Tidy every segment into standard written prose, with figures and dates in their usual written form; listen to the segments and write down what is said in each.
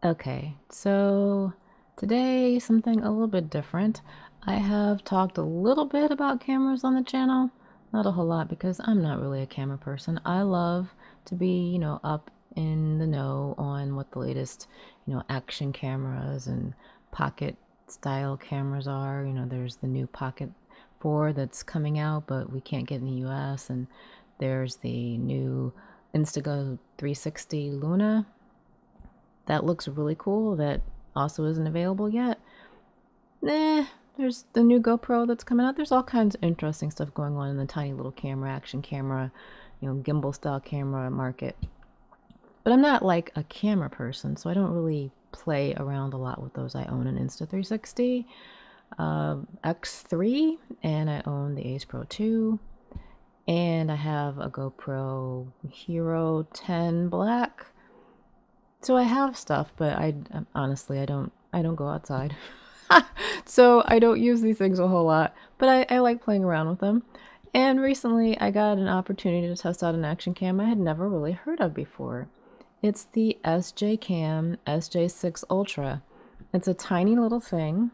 Okay, so today something a little bit different. I have talked a little bit about cameras on the channel, not a whole lot because I'm not really a camera person. I love to be, up in the know on what the latest, action cameras and pocket style cameras are. There's the new Pocket 4 that's coming out, but we can't get in the US, and there's the new Insta360 Luna that looks really cool that also isn't available yet. There's the new GoPro that's coming out. There's all kinds of interesting stuff going on in the tiny little camera, action camera, gimbal style camera market. But I'm not like a camera person, so I don't really play around a lot with those. I own an Insta360 X3, and I own the Ace Pro 2, and I have a GoPro Hero 10 Black. So I have stuff, but I honestly I don't go outside. So I don't use these things a whole lot, but I like playing around with them. And recently I got an opportunity to test out an action cam I had never really heard of before. It's the SJCAM SJ6 Ultra. It's a tiny little thing.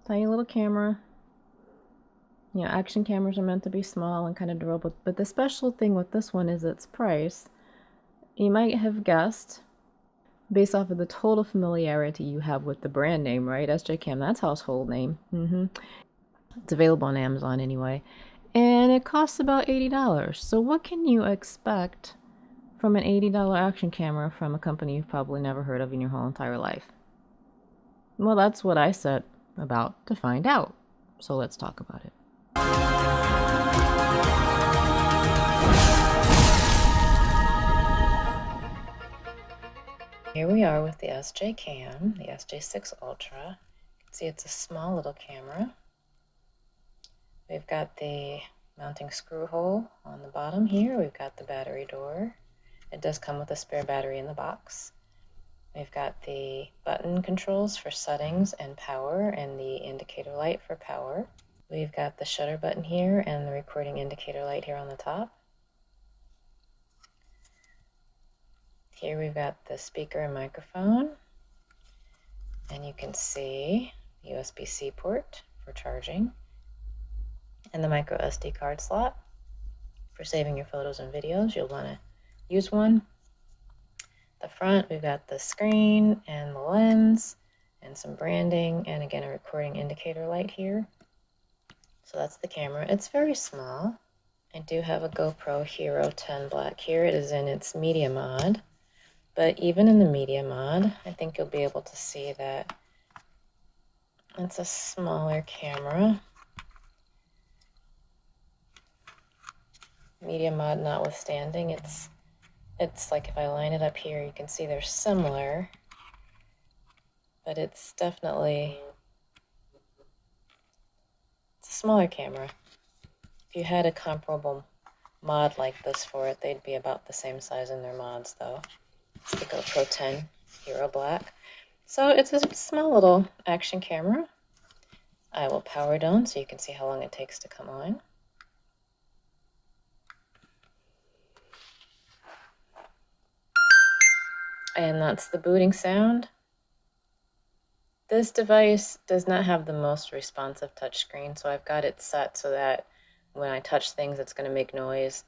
Tiny little camera. Action cameras are meant to be small and kind of durable, but the special thing with this one is its price. You might have guessed, based off of the total familiarity you have with the brand name, right? SJCAM, that's household name. It's available on Amazon anyway. And it costs about $80. So what can you expect from an $80 action camera from a company you've probably never heard of in your whole entire life? Well, that's what I set about to find out. So let's talk about it. Here we are with the SJCAM, the SJ6 Ultra. You can see it's a small little camera. We've got the mounting screw hole on the bottom here. We've got the battery door. It does come with a spare battery in the box. We've got the button controls for settings and power, and the indicator light for power. We've got the shutter button here and the recording indicator light here on the top. Here we've got the speaker and microphone, and you can see the USB-C port for charging, and the micro SD card slot for saving your photos and videos. You'll want to use one. The front, we've got the screen and the lens and some branding, and again a recording indicator light here. So that's the camera. It's very small. I do have a GoPro Hero 10 Black here. It is in its media mod. But even in the media mod, I think you'll be able to see that it's a smaller camera. Media mod notwithstanding, it's like if I line it up here, you can see they're similar, but it's definitely a smaller camera. If you had a comparable mod like this for it, they'd be about the same size in their mods though. It's the GoPro 10 Hero Black. So it's a small little action camera. I will power it on so you can see how long it takes to come on. And that's the booting sound. This device does not have the most responsive touchscreen, so I've got it set so that when I touch things, it's going to make noise.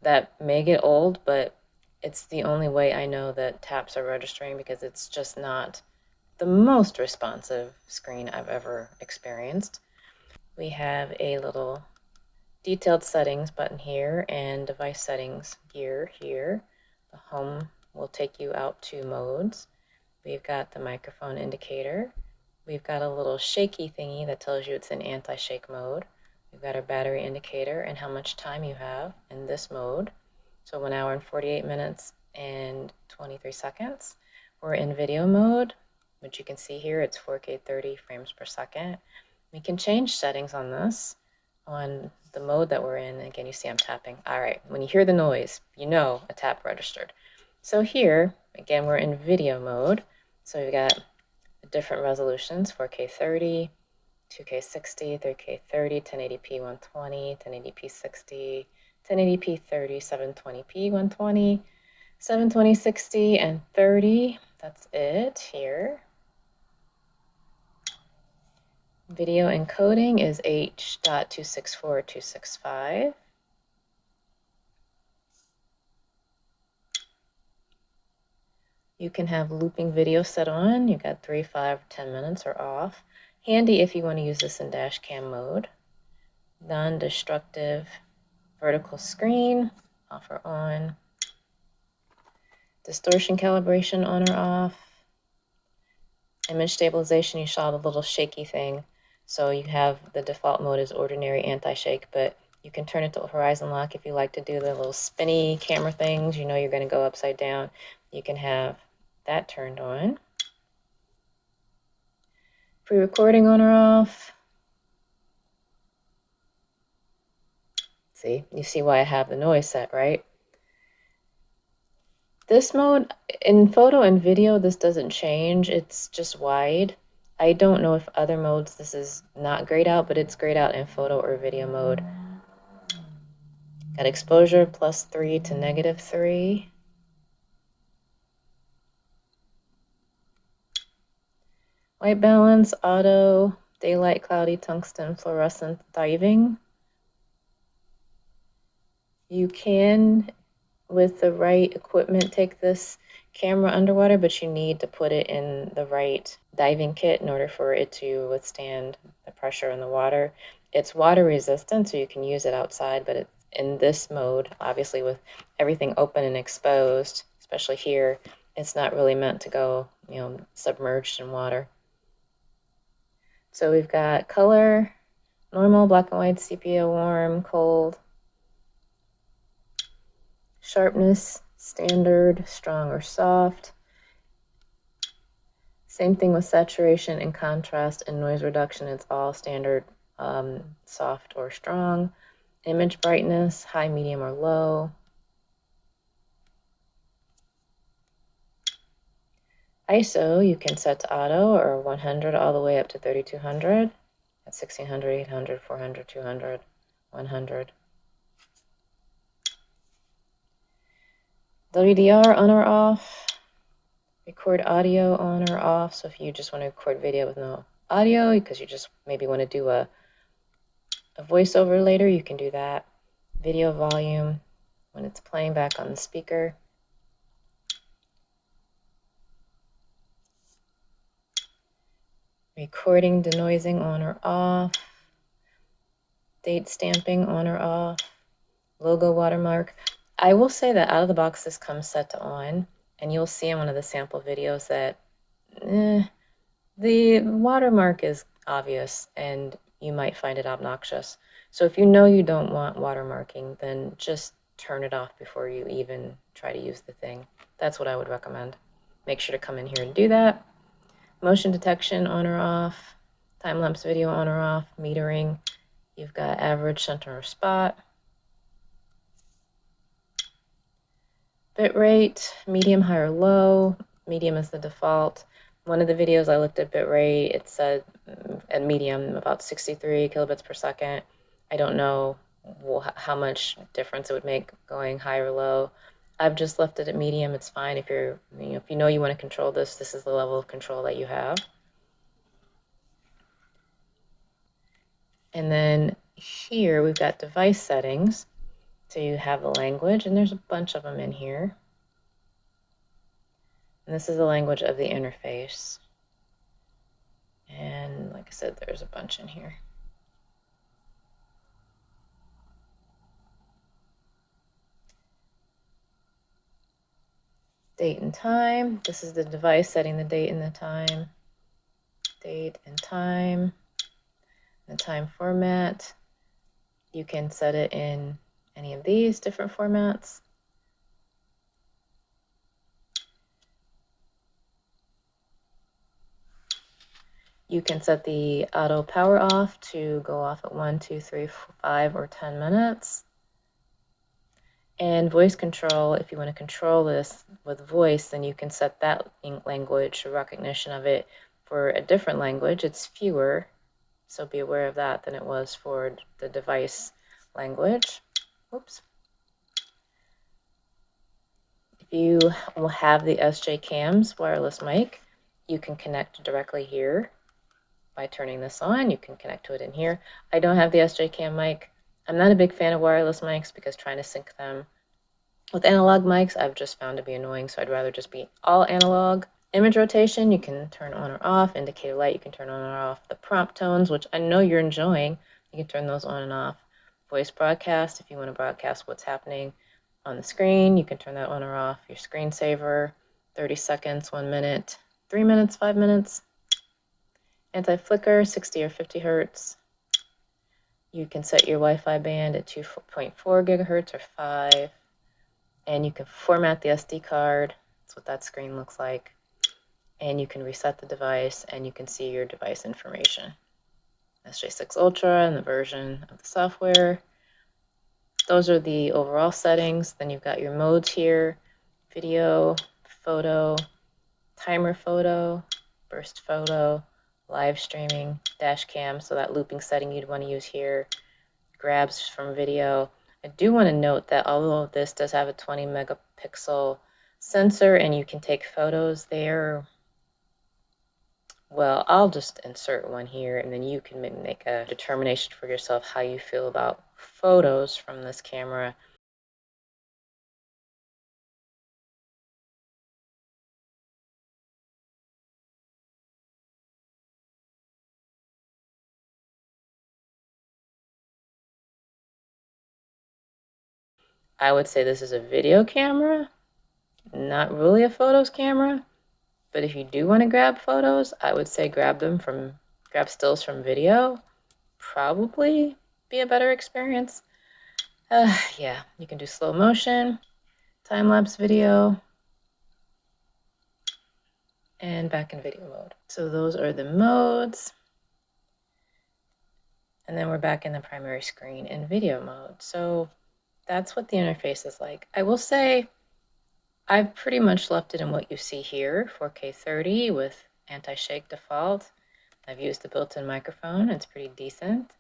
That may get old, but it's the only way I know that taps are registering because it's just not the most responsive screen I've ever experienced. We have a little detailed settings button here and device settings gear here. The home will take you out to modes. We've got the microphone indicator. We've got a little shaky thingy that tells you it's in anti-shake mode. We've got our battery indicator and how much time you have in this mode. So 1 hour and 48 minutes and 23 seconds. We're in video mode, which you can see here, it's 4K 30 frames per second. We can change settings on this, on the mode that we're in. Again, you see I'm tapping. All right, when you hear the noise, you know a tap registered. So here, again, we're in video mode. So we've got different resolutions, 4K 30, 2K 60, 3K 30, 1080p 120, 1080p 60, 1080p 30, 720p 120, 720, 60, and 30. That's it here. Video encoding is H.264.265. You can have looping video set on. You got 3, 5, 10 minutes or off. Handy if you want to use this in dash cam mode. Non-destructive vertical screen, off or on. Distortion calibration on or off. Image stabilization, you saw the little shaky thing. So you have the default mode is ordinary anti-shake, but you can turn it to horizon lock if you like to do the little spinny camera things. You know you're going to go upside down. You can have that turned on. Pre-recording on or off. See, you see why I have the noise set, right? This mode, in photo and video, this doesn't change. It's just wide. I don't know if other modes this is not grayed out, but it's grayed out in photo or video mode. Got exposure +3 to -3. White balance, auto, daylight, cloudy, tungsten, fluorescent, diving. You can, with the right equipment, take this camera underwater, but you need to put it in the right diving kit in order for it to withstand the pressure in the water. It's water resistant, so you can use it outside, but it's in this mode, obviously with everything open and exposed, especially here, it's not really meant to go, you know, submerged in water. So we've got color, normal, black and white, sepia, warm, cold. Sharpness, standard, strong or soft. Same thing with saturation and contrast and noise reduction. It's all standard, soft or strong. Image brightness, high, medium, or low. ISO, you can set to auto or 100 all the way up to 3200. At 1600, 800, 400, 200, 100. WDR on or off. Record audio on or off. So if you just want to record video with no audio because you just maybe want to do a voiceover later, you can do that. Video volume when it's playing back on the speaker. Recording denoising on or off. Date stamping on or off. Logo watermark. I will say that out of the box this comes set to on, and you'll see in one of the sample videos that the watermark is obvious and you might find it obnoxious. So if you know you don't want watermarking, then just turn it off before you even try to use the thing. That's what I would recommend. Make sure to come in here and do that. Motion detection on or off. Time-lapse video on or off. Metering. You've got average, center, or spot. Bitrate, medium, high, or low. Medium is the default. One of the videos I looked at bitrate, it said at medium about 63 kilobits per second. I don't know how much difference it would make going high or low. I've just left it at medium. It's fine if you're, if you know you want to control this. This is the level of control that you have. And then here we've got device settings. So you have the language, and there's a bunch of them in here. And this is the language of the interface. And like I said, there's a bunch in here. Date and time. This is the device setting the date and the time. Date and time. The time format. You can set it in any of these different formats. You can set the auto power off to go off at 1, 2, 3, 5, or 10 minutes. And voice control, if you want to control this with voice, then you can set that language recognition of it for a different language. It's fewer, so be aware of that, than it was for the device language. Oops. If you will have the SJCAM's wireless mic, you can connect directly here by turning this on. You can connect to it in here. I don't have the SJCAM mic. I'm not a big fan of wireless mics because trying to sync them with analog mics I've just found to be annoying, so I'd rather just be all analog. Image rotation, you can turn on or off. Indicator light, you can turn on or off. The prompt tones, which I know you're enjoying, you can turn those on and off. Voice broadcast, if you want to broadcast what's happening on the screen, you can turn that on or off. Your screensaver, 30 seconds, 1 minute, 3 minutes, 5 minutes. Anti-flicker, 60 or 50 hertz. You can set your Wi-Fi band at 2.4 gigahertz or 5. And you can format the SD card. That's what that screen looks like. And you can reset the device, and you can see your device information. SJ6 Ultra and the version of the software. Those are the overall settings. Then you've got your modes here: video, photo, timer photo, burst photo, live streaming, dash cam, so that looping setting you'd want to use here, grabs from video. I do want to note that although this does have a 20 megapixel sensor and you can take photos there, well, I'll just insert one here and then you can make a determination for yourself how you feel about photos from this camera. I would say this is a video camera, not really a photos camera. But if you do want to grab photos, I would say grab stills from video. Probably be a better experience. Yeah, you can do slow motion, time-lapse video, and back in video mode. So those are the modes. And then we're back in the primary screen in video mode. So that's what the interface is like. I will say I've pretty much left it in what you see here, 4K 30 with anti-shake default. I've used the built-in microphone, it's pretty decent.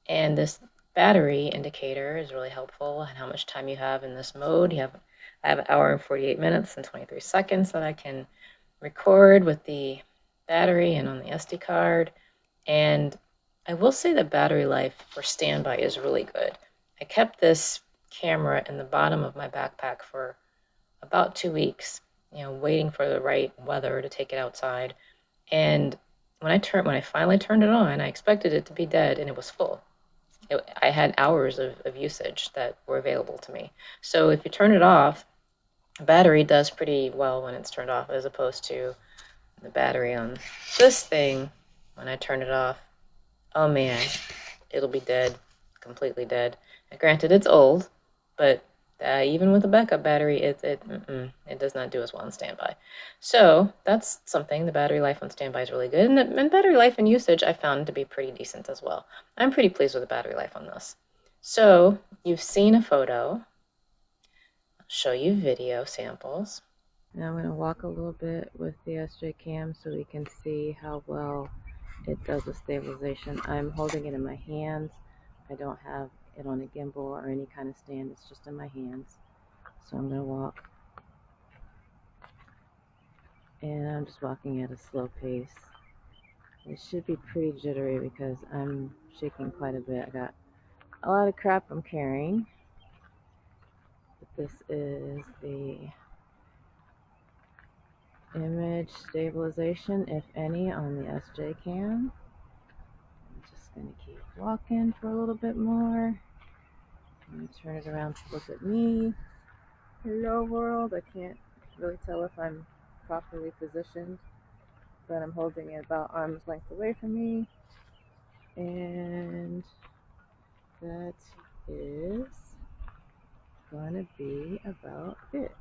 And this battery indicator is really helpful, and how much time you have in this mode. I have 1 hour and 48 minutes and 23 seconds that I can record with the battery and on the SD card. And I will say the battery life for standby is really good. I kept this camera in the bottom of my backpack for about 2 weeks, waiting for the right weather to take it outside. And when I finally turned it on, I expected it to be dead, and it was full. I had hours of usage that were available to me. So if you turn it off, the battery does pretty well when it's turned off, as opposed to the battery on this thing. When I turn it off, oh man, it'll be dead, completely dead. And granted, it's old, but even with a backup battery, it does not do as well on standby. So that's something. The battery life on standby is really good. And battery life and usage I found to be pretty decent as well. I'm pretty pleased with the battery life on this. So you've seen a photo. I'll show you video samples. Now I'm going to walk a little bit with the SJCAM so we can see how well it does with stabilization. I'm holding it in my hands. I don't have it on a gimbal or any kind of stand, it's just in my hands. So I'm going to walk, and I'm just walking at a slow pace. It should be pretty jittery because I'm shaking quite a bit. I got a lot of crap I'm carrying, but this is the image stabilization, if any, on the SJCAM. I'm just going to keep walking for a little bit more. I'm going to turn it around to look at me. Hello world. I can't really tell if I'm properly positioned, but I'm holding it about arm's length away from me. And that is going to be about it.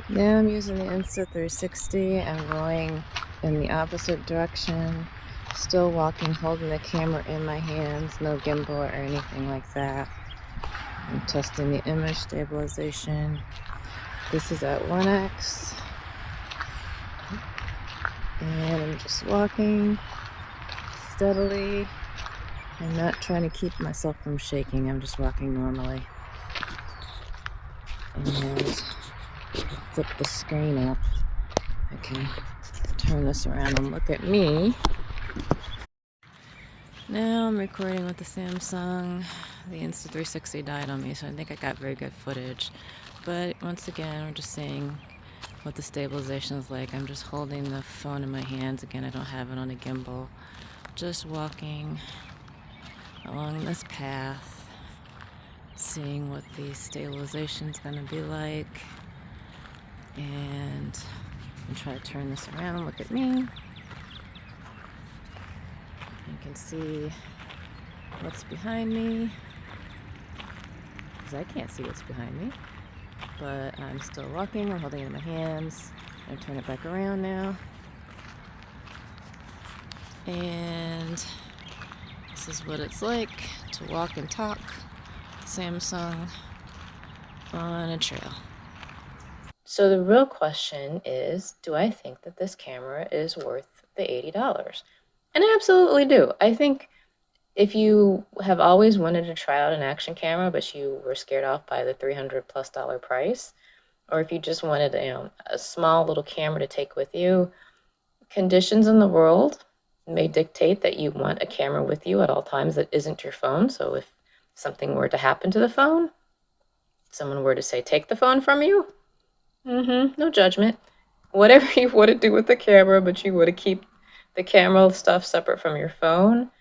Now I'm using the Insta360. I'm going in the opposite direction. Still walking, holding the camera in my hands. No gimbal or anything like that. I'm testing the image stabilization. This is at 1x. And I'm just walking steadily. I'm not trying to keep myself from shaking. I'm just walking normally. And flip the screen up, I can turn this around and look at me. Now I'm recording with the Samsung. The Insta360 died on me, so I think I got very good footage. But once again, we're just seeing what the stabilization is like. I'm just holding the phone in my hands. Again, I don't have it on a gimbal. Just walking along this path, seeing what the stabilization is going to be like. And I'm trying to turn this around and look at me. You can see what's behind me, because I can't see what's behind me, but I'm still walking. I'm holding it in my hands. I'm turn it back around now, and this is what it's like to walk and talk Samsung on a trail. So the real question is, do I think that this camera is worth the $80? And I absolutely do. I think if you have always wanted to try out an action camera, but you were scared off by the $300+ price, or if you just wanted, a small little camera to take with you, conditions in the world may dictate that you want a camera with you at all times that isn't your phone. So if something were to happen to the phone, someone were to say, take the phone from you, no judgment. Whatever you want to do with the camera, but you want to keep the camera stuff separate from your phone.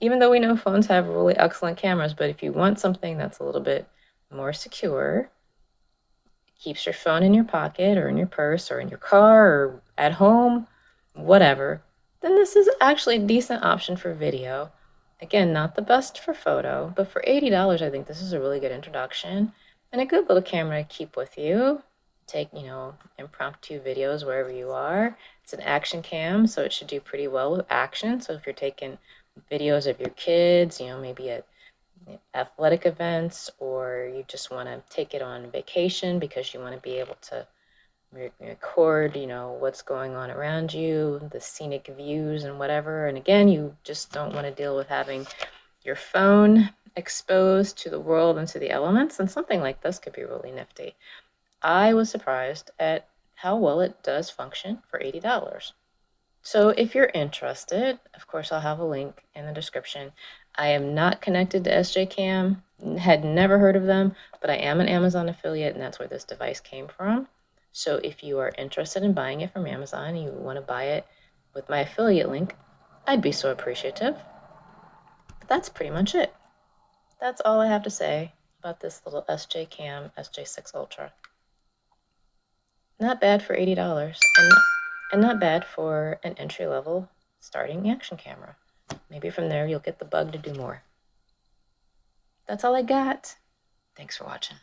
Even though we know phones have really excellent cameras, but if you want something that's a little bit more secure, keeps your phone in your pocket or in your purse or in your car or at home, whatever, then this is actually a decent option for video. Again, not the best for photo, but for $80, I think this is a really good introduction and a good little camera to keep with you. Take, impromptu videos wherever you are. It's an action cam, so it should do pretty well with action. So if you're taking videos of your kids, maybe at athletic events, or you just want to take it on vacation because you want to be able to record, what's going on around you, the scenic views and whatever. And again, you just don't want to deal with having your phone exposed to the world and to the elements, and something like this could be really nifty. I was surprised at how well it does function for $80. So if you're interested, of course, I'll have a link in the description. I am not connected to SJCAM, had never heard of them, but I am an Amazon affiliate, and that's where this device came from. So if you are interested in buying it from Amazon, and you want to buy it with my affiliate link, I'd be so appreciative. But that's pretty much it. That's all I have to say about this little SJCAM SJ6 Ultra. Not bad for $80, and not bad for an entry-level starting action camera. Maybe from there you'll get the bug to do more. That's all I got. Thanks for watching.